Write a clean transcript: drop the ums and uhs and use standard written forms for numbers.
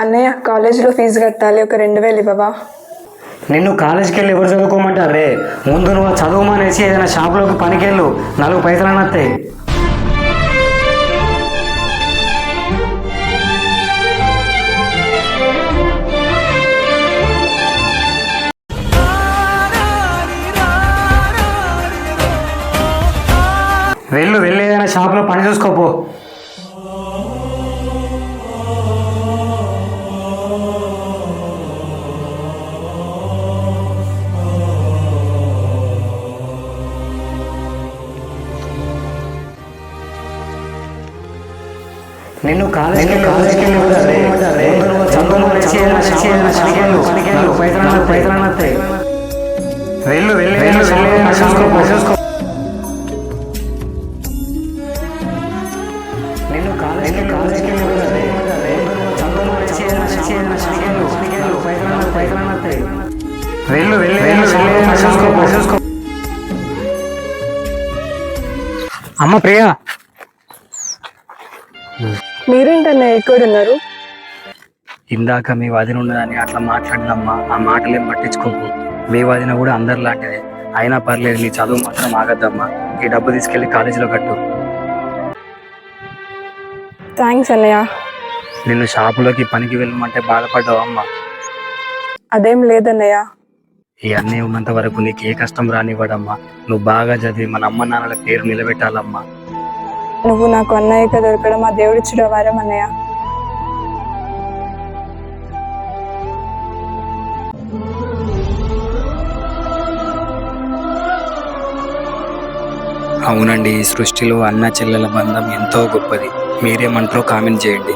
అన్నయ్య కాలేజీలో ఫీజు కట్టాలి, ఒక 2000 ఇవ్వవా? నిన్ను కాలేజీకి వెళ్ళి ఎవరు చదువుకోమంటారే? ముందు నువ్వు చదువుమానేసి ఏదైనా షాపులోకి పనికెళ్ళు, 4 పైసలు వస్తాయి. వెళ్ళి ఏదైనా షాప్లో పని చూసుకోపో. నిన్ను కాలేజీకి పైసలు వస్తాయి. చూసుకో. నిన్ను కాలేజీకి పైసలు వస్తాయి. చూసుకో. అమ్మ ప్రియా, మీరేంటన్నయ్య ఎక్కడున్నారు? ఇందాక మీ వదిన ఉన్నదని అట్లా మాట్లాడినమ్మా. ఆ మాటలేం పట్టించుకోకు. మీ వదిన కూడా అందరిలాంటిదే. అయినా పర్లేదు, నీ చదువు మాత్రం ఆగద్దమ్మా. ఈ డబ్బు తీసుకెళ్లి కాలేజీలో కట్టు. థ్యాంక్స్ అన్నయ్య. నిన్ను షాపులోకి పనికి వెళ్ళమంటే బాధపడ్డావు అమ్మా. అదేం లేదన్నయ్య. ఈ అన్నీ ఉన్నంత వరకు నీకు ఏ కష్టం రానివ్వడమ్మా. నువ్వు బాగా చదివి మన అమ్మ నాన్నల పేరు నిలబెట్టాలమ్మా. నువ్వు నాకు అన్నయ్యగా దొరకడం ఆ దేవుడిచ్చిన వరం అన్నయ్య. అవునండి, ఈ సృష్టిలో అన్న చెల్లెల బంధం ఎంతో గొప్పది. మీరేమంటారో కామెంట్ చేయండి.